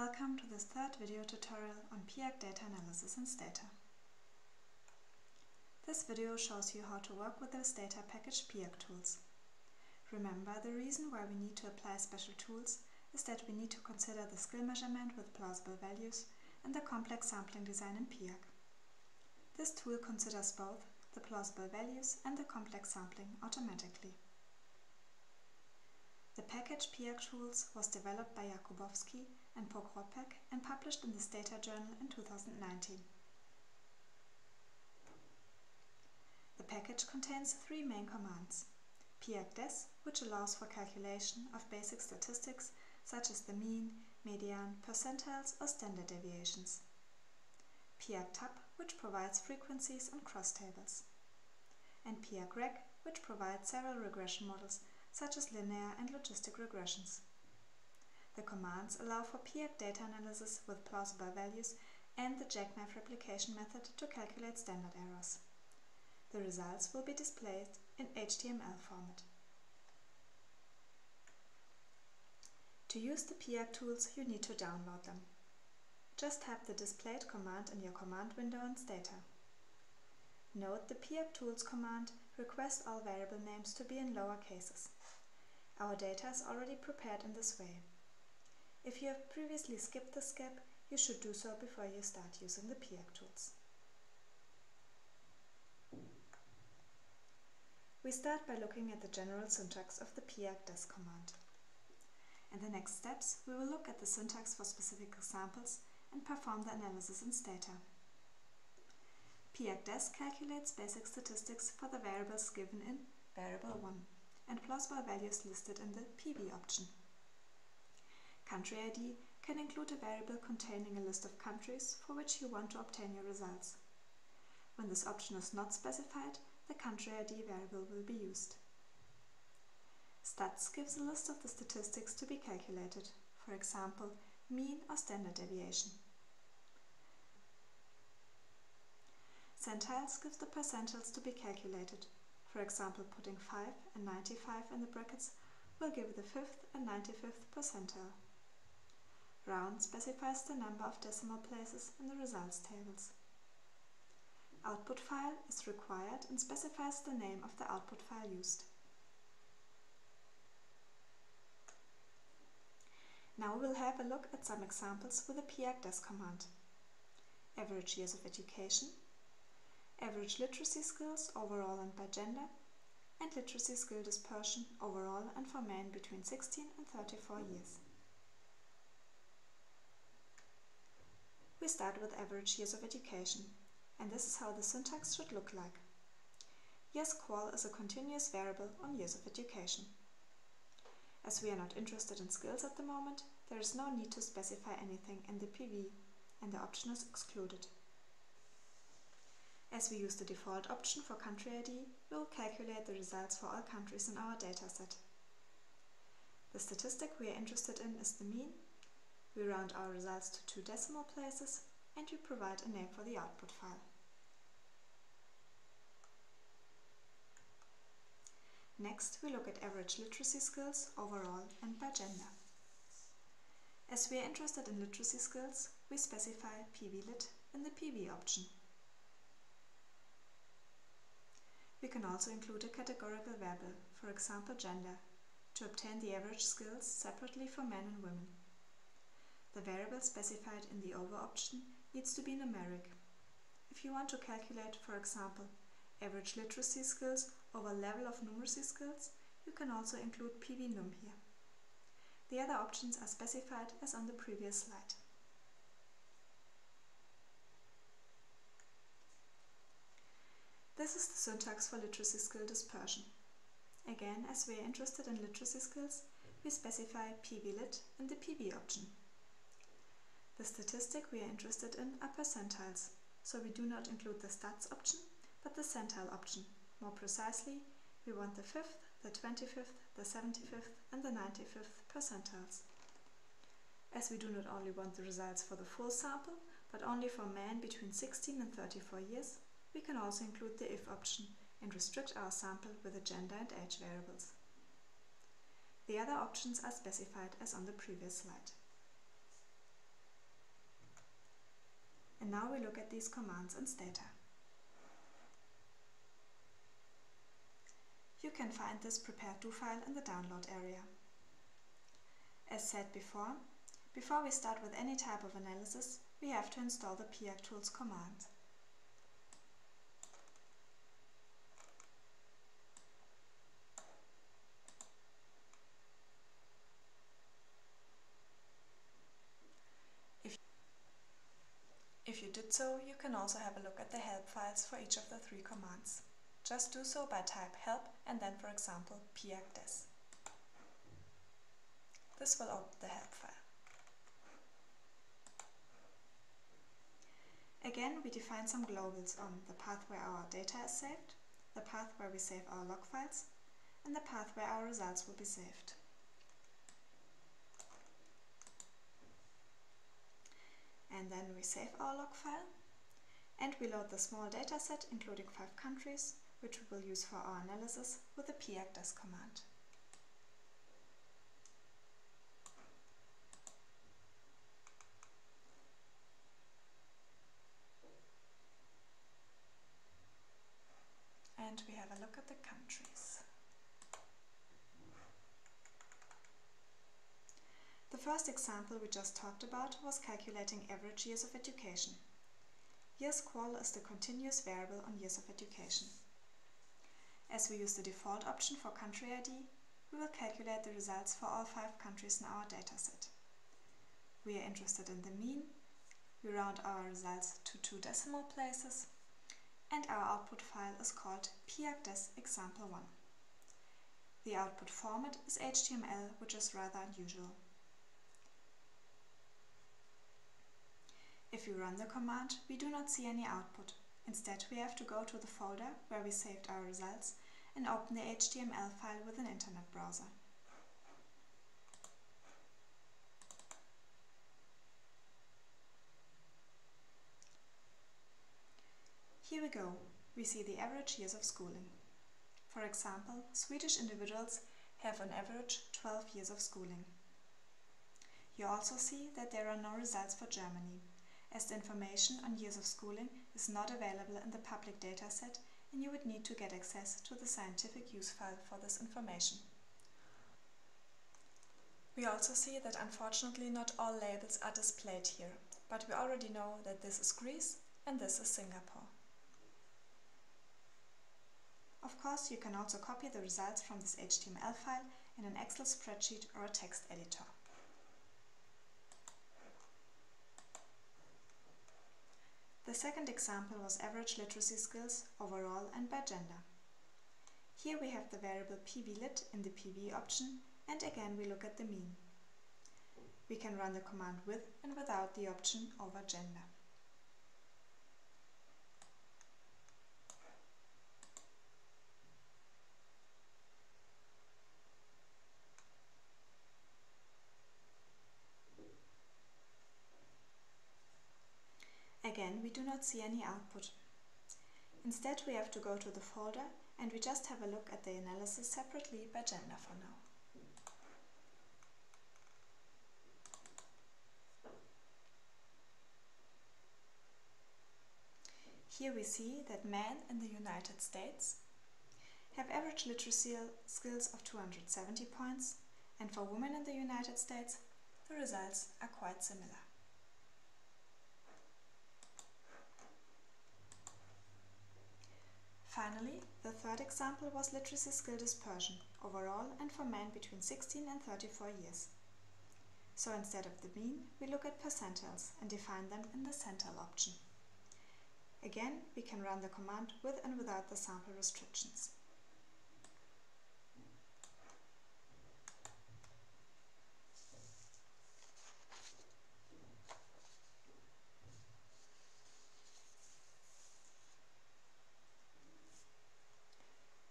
Welcome to this third video tutorial on PIAAC Data Analysis in Stata. This video shows you how to work with the Stata package piaactools. Remember, the reason why we need to apply special tools is that we need to consider the skill measurement with plausible values and the complex sampling design in PIAAC. This tool considers both the plausible values and the complex sampling automatically. The package piaactools was developed by Jakubowski and Peergrade and published in the Stata journal in 2019. The package contains three main commands: piaactools, which allows for calculation of basic statistics such as the mean, median, percentiles or standard deviations; piaactools, which provides frequencies and cross-tables; and piaacreg, which provides several regression models such as linear and logistic regressions. The commands allow for PIAAC data analysis with plausible values and the jackknife replication method to calculate standard errors. The results will be displayed in HTML format. To use the piaactools, you need to download them. Just type the displayed command in your command window in Stata. Note the piaactools command requests all variable names to be in lower cases. Our data is already prepared in this way. If you have previously skipped this step, you should do so before you start using the piaactools. We start by looking at the general syntax of the piaactools command. In the next steps, we will look at the syntax for specific examples and perform the analysis in Stata. piaactools calculates basic statistics for the variables given in variable 1 and plausible values listed in the PV option. Country ID can include a variable containing a list of countries for which you want to obtain your results. When this option is not specified, the country ID variable will be used. Stats gives a list of the statistics to be calculated, for example, mean or standard deviation. Centiles gives the percentiles to be calculated. For example, putting 5 and 95 in the brackets will give the 5th and 95th percentile. Round specifies the number of decimal places in the results tables. Output file is required and specifies the name of the output file used. Now we will have a look at some examples with the piaactools command. Average years of education, average literacy skills overall and by gender, and literacy skill dispersion overall and for men between 16 and 34 years. We start with average years of education, and this is how the syntax should look like. Years qual is a continuous variable on years of education. As we are not interested in skills at the moment, there is no need to specify anything in the PV, and the option is excluded. As we use the default option for country ID, we will calculate the results for all countries in our dataset. The statistic we are interested in is the mean. We round our results to 2 decimal places, and we provide a name for the output file. Next, we look at average literacy skills overall and by gender. As we are interested in literacy skills, we specify PVLit in the PV option. We can also include a categorical variable, for example gender, to obtain the average skills separately for men and women. The variable specified in the over option needs to be numeric. If you want to calculate, for example, average literacy skills over level of numeracy skills, you can also include PVNum here. The other options are specified as on the previous slide. This is the syntax for literacy skill dispersion. Again, as we are interested in literacy skills, we specify PVLit in the PV option. The statistic we are interested in are percentiles, so we do not include the stats option, but the centile option. More precisely, we want the 5th, the 25th, the 75th and the 95th percentiles. As we do not only want the results for the full sample, but only for men between 16 and 34 years, we can also include the if option and restrict our sample with the gender and age variables. The other options are specified as on the previous slide. And now we look at these commands in Stata. You can find this piaactools file in the download area. As said before we start with any type of analysis, we have to install the piaactools command. If you did so, you can also have a look at the help files for each of the 3 commands. Just do so by type help and then, for example, piaactools. This will open the help file. Again, we define some globals on the path where our data is saved, the path where we save our log files, and the path where our results will be saved. And then we save our log file, and we load the small dataset including 5 countries, which we will use for our analysis with the piaactools command. And we have a look at the countries. The first example we just talked about was calculating average years of education. Years qual is the continuous variable on years of education. As we use the default option for country ID, we will calculate the results for all 5 countries in our dataset. We are interested in the mean, we round our results to 2 decimal places, and our output file is called piaactools example1. The output format is HTML, which is rather unusual. If we run the command, we do not see any output. Instead, we have to go to the folder where we saved our results and open the HTML file with an internet browser. Here we go. We see the average years of schooling. For example, Swedish individuals have on average 12 years of schooling. You also see that there are no results for Germany, as the information on years of schooling is not available in the public dataset and you would need to get access to the scientific use file for this information. We also see that unfortunately not all labels are displayed here, but we already know that this is Greece and this is Singapore. Of course, you can also copy the results from this HTML file in an Excel spreadsheet or a text editor. The second example was average literacy skills overall and by gender. Here we have the variable pvlit in the PV option, and again we look at the mean. We can run the command with and without the option over gender. Again, we do not see any output. Instead, we have to go to the folder and we just have a look at the analysis separately by gender for now. Here we see that men in the United States have average literacy skills of 270 points, and for women in the United States, the results are quite similar. Finally, the third example was literacy skill dispersion, overall and for men between 16 and 34 years. So instead of the mean, we look at percentiles and define them in the centile option. Again, we can run the command with and without the sample restrictions.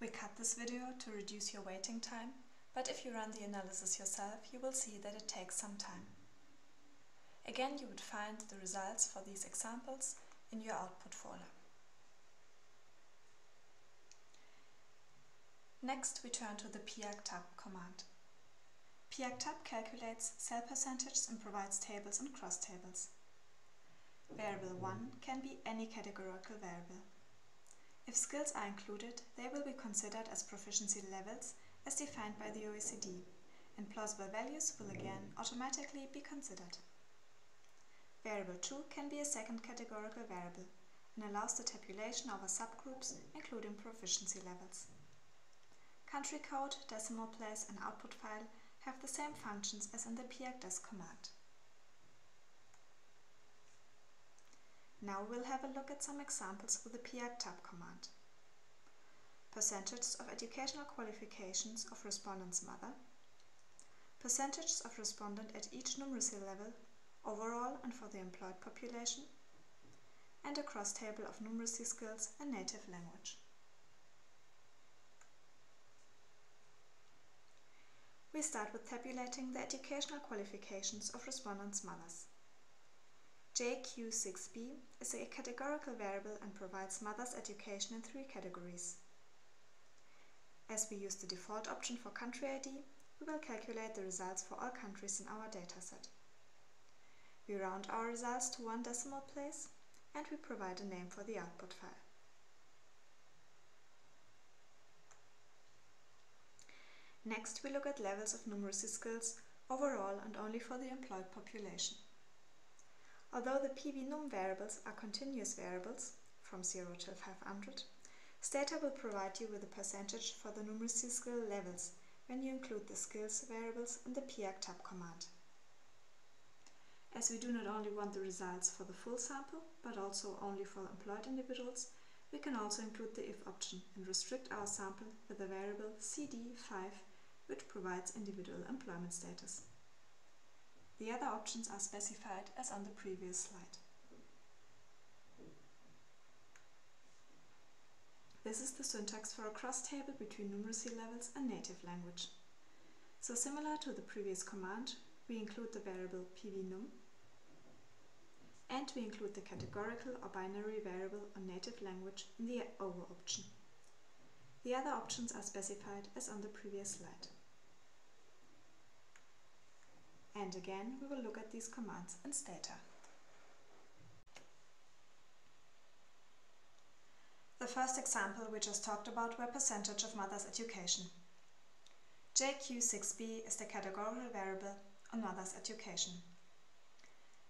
We cut this video to reduce your waiting time, but if you run the analysis yourself, you will see that it takes some time. Again, you would find the results for these examples in your output folder. Next, we turn to the piaactools command. piaactools calculates cell percentages and provides tables and cross tables. Variable 1 can be any categorical variable. If skills are included, they will be considered as proficiency levels as defined by the OECD, and plausible values will again automatically be considered. Variable 2 can be a second categorical variable and allows the tabulation over subgroups including proficiency levels. Country code, decimal place and output file have the same functions as in the piaactools command. Now we'll have a look at some examples with the piaactools command. Percentages of educational qualifications of respondent's mother, percentages of respondent at each numeracy level, overall and for the employed population, and a cross table of numeracy skills and native language. We start with tabulating the educational qualifications of respondents' mothers. JQ6B is a categorical variable and provides mother's education in 3 categories. As we use the default option for country ID, we will calculate the results for all countries in our dataset. We round our results to 1 decimal place and we provide a name for the output file. Next, we look at levels of numeracy skills overall and only for the employed population. Although the PV_num variables are continuous variables, from 0 till 500, Stata will provide you with a percentage for the numeracy skill levels when you include the skills variables in the piaactools command. As we do not only want the results for the full sample, but also only for employed individuals, we can also include the if option and restrict our sample with the variable CD5, which provides individual employment status. The other options are specified as on the previous slide. This is the syntax for a cross table between numeracy levels and native language. So similar to the previous command, we include the variable PV_num and we include the categorical or binary variable on native language in the over option. The other options are specified as on the previous slide. And again, we will look at these commands in Stata. The first example we just talked about were percentage of mother's education. JQ6B is the categorical variable on mother's education.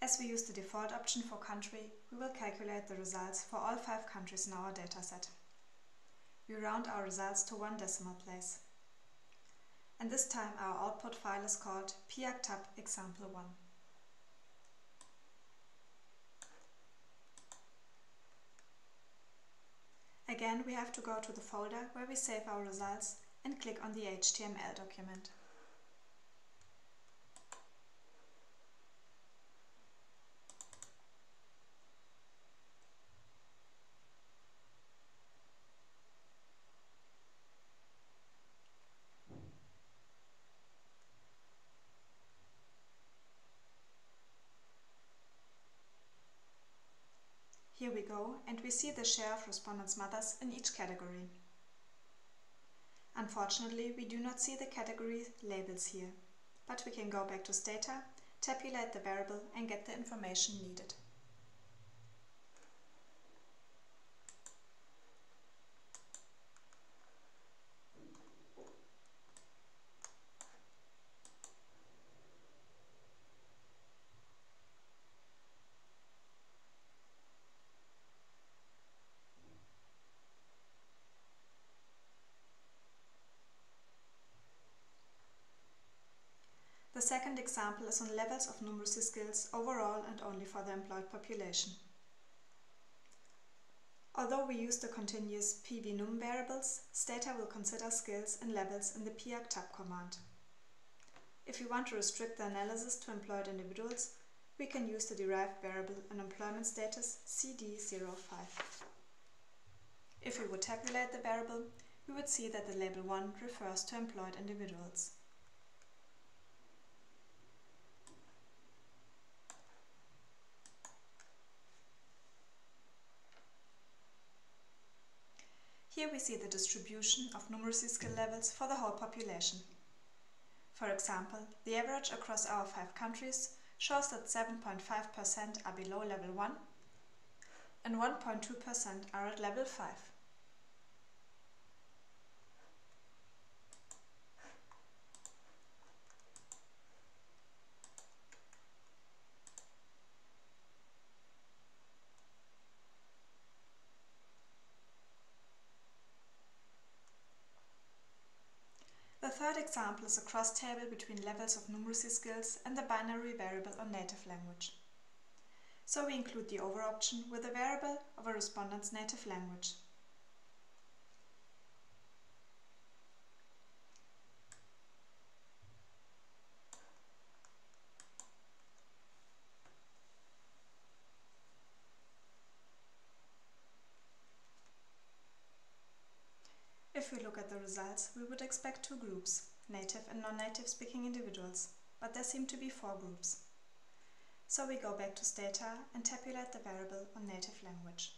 As we use the default option for country, we will calculate the results for all 5 countries in our dataset. We round our results to 1 decimal place. And this time our output file is called piaactools example1. Again, we have to go to the folder where we save our results and click on the HTML document. Here we go, and we see the share of respondents' mothers in each category. Unfortunately, we do not see the category labels here, but we can go back to Stata, tabulate the variable and get the information needed. The second example is on levels of numeracy skills overall and only for the employed population. Although we use the continuous PV_num variables, Stata will consider skills and levels in the piaactools command. If we want to restrict the analysis to employed individuals, we can use the derived variable and employment status CD05. If we would tabulate the variable, we would see that the label 1 refers to employed individuals. Here we see the distribution of numeracy skill levels for the whole population. For example, the average across our 5 countries shows that 7.5% are below level 1 and 1.2% are at level 5. The third example is a cross-table between levels of numeracy skills and the binary variable on native language. So we include the over option with a variable of a respondent's native language. If we look at the results, we would expect two groups, native and non-native speaking individuals, but there seem to be four groups. So we go back to Stata and tabulate the variable on native language.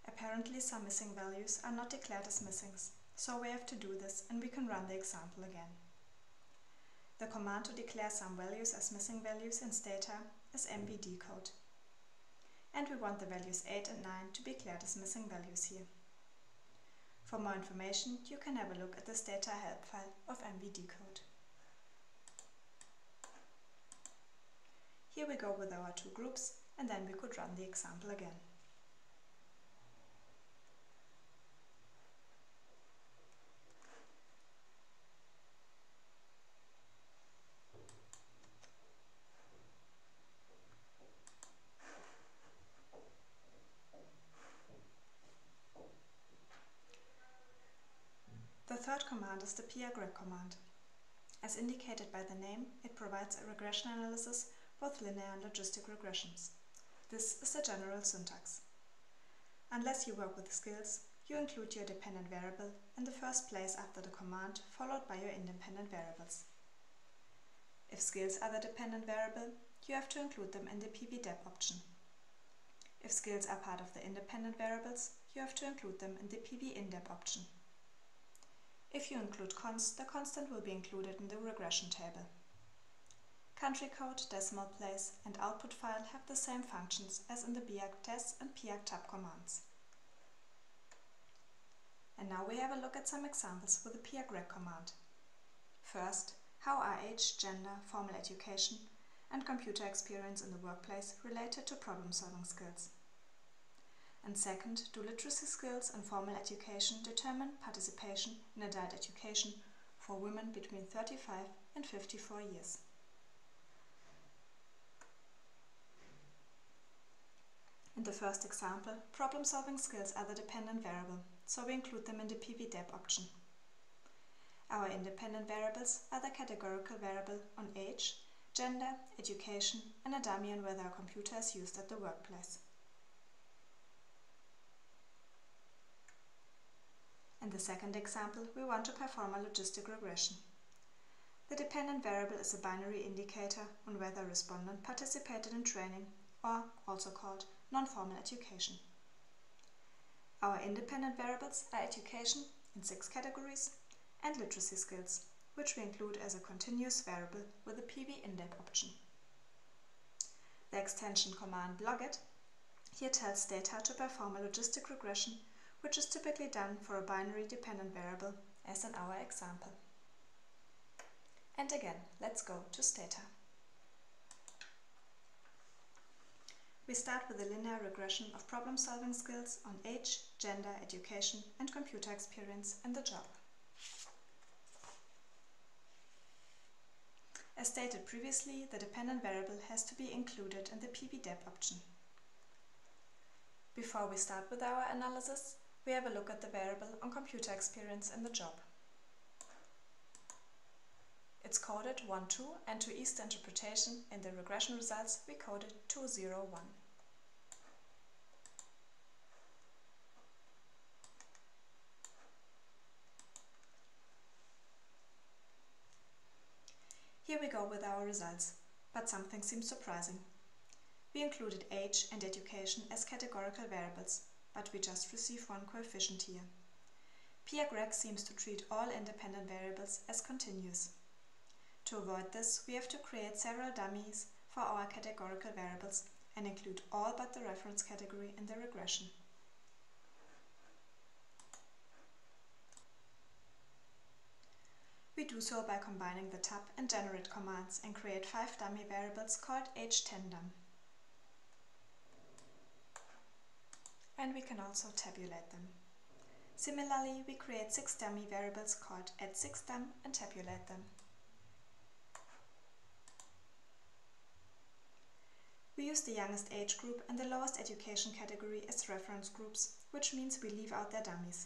Apparently some missing values are not declared as missings, so we have to do this and we can run the example again. The command to declare some values as missing values in Stata is mvdcode. And we want the values 8 and 9 to be declared as missing values here. For more information, you can have a look at the Stata help file of mvdcode. Here we go with our two groups, and then we could run the example again. The third command is the Peergrade Command. As indicated by the name, it provides a regression analysis, both linear and logistic regressions. This is the general syntax. Unless you work with skills, you include your dependent variable in the first place after the command, followed by your independent variables. If skills are the dependent variable, you have to include them in the pvdep option. If skills are part of the independent variables, you have to include them in the pvindep option. If you include const, the constant will be included in the regression table. Country code, decimal place, and output file have the same functions as in the piaactools and piaactools commands. And now we have a look at some examples with the Peergrade command. First, how are age, gender, formal education, and computer experience in the workplace related to problem-solving skills? And second, do literacy skills and formal education determine participation in adult education for women between 35 and 54 years? In the first example, problem-solving skills are the dependent variable, so we include them in the pvdep option. Our independent variables are the categorical variable on age, gender, education, and a dummy on whether a computer is used at the workplace. In the second example, we want to perform a logistic regression. The dependent variable is a binary indicator on whether a respondent participated in training, or also called non-formal education. Our independent variables are education in 6 categories and literacy skills, which we include as a continuous variable with a pvindep option. The extension command logit here tells Stata to perform a logistic regression, which is typically done for a binary dependent variable, as in our example. And again, let's go to Stata. We start with a linear regression of problem-solving skills on age, gender, education, and computer experience in the job. As stated previously, the dependent variable has to be included in the pvdep option. Before we start with our analysis, we have a look at the variable on computer experience in the job. It's coded 1-2, and to ease the interpretation in the regression results, we coded 2-0-1. Here we go with our results, but something seems surprising. we included age and education as categorical variables, but we just receive one coefficient here. PIAAC seems to treat all independent variables as continuous. To avoid this, we have to create several dummies for our categorical variables and include all but the reference category in the regression. We do so by combining the tab and generate commands and create 5 dummy variables called age10dum. And we can also tabulate them. Similarly, we create 6 dummy variables called add6dum and tabulate them. We use the youngest age group and the lowest education category as reference groups, which means we leave out their dummies.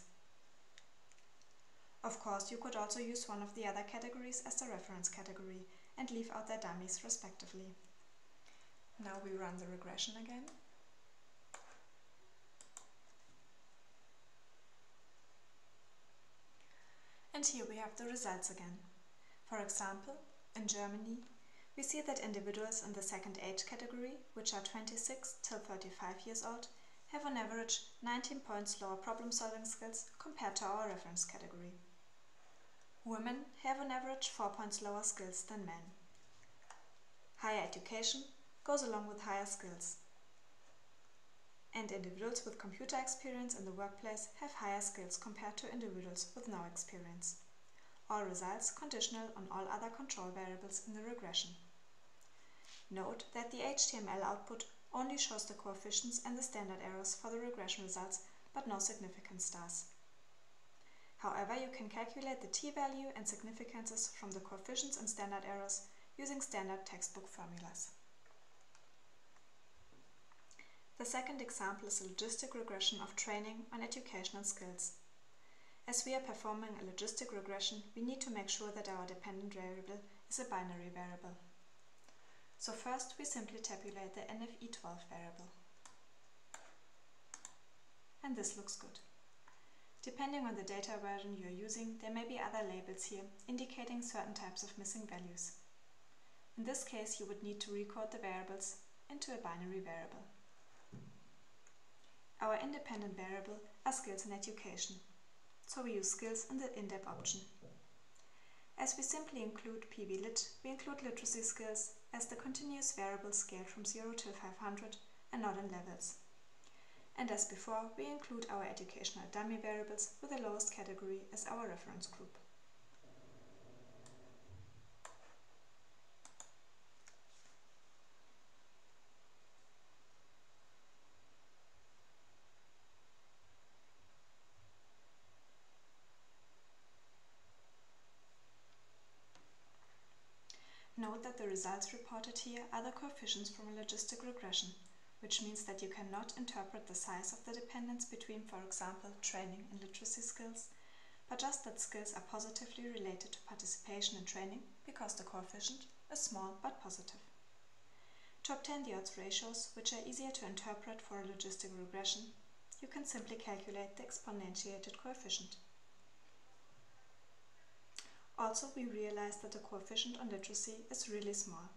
Of course, you could also use one of the other categories as the reference category and leave out their dummies respectively. Now we run the regression again. And here we have the results again. For example, in Germany, we see that individuals in the second age category, which are 26 till 35 years old, have on average 19 points lower problem-solving skills compared to our reference category. Women have on average 4 points lower skills than men. Higher education goes along with higher skills. And individuals with computer experience in the workplace have higher skills compared to individuals with no experience. All results conditional on all other control variables in the regression. Note that the HTML output only shows the coefficients and the standard errors for the regression results, but no significant stars. However, you can calculate the t-value and significances from the coefficients and standard errors using standard textbook formulas. The second example is a logistic regression of training on educational skills. As we are performing a logistic regression, we need to make sure that our dependent variable is a binary variable. So first we simply tabulate the NFE12 variable. And this looks good. Depending on the data version you are using, there may be other labels here indicating certain types of missing values. In this case, you would need to recode the variables into a binary variable. Our independent variable are skills in education, so we use skills in the indep option. As we simply include pvlit, we include literacy skills as the continuous variable scaled from 0 to 500 and not in levels. And as before, we include our educational dummy variables with the lowest category as our reference group. Note that the results reported here are the coefficients from a logistic regression, which means that you cannot interpret the size of the dependence between, for example, training and literacy skills, but just that skills are positively related to participation in training because the coefficient is small but positive. To obtain the odds ratios, which are easier to interpret for a logistic regression, you can simply calculate the exponentiated coefficient. Also, we realize that the coefficient on literacy is really small.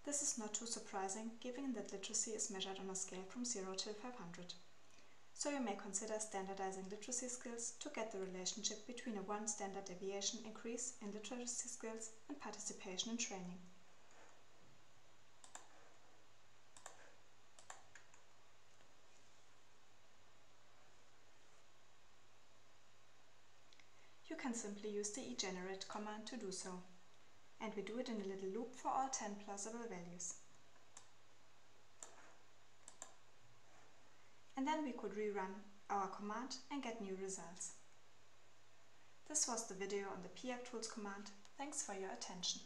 This is not too surprising, given that literacy is measured on a scale from 0 to 500. So you may consider standardizing literacy skills to get the relationship between a 1 standard deviation increase in literacy skills and participation in training. You can simply use the eGenerate command to do so, and we do it in a little loop for all 10 plausible values. And then we could rerun our command and get new results. This was the video on the piaactools command. Thanks for your attention.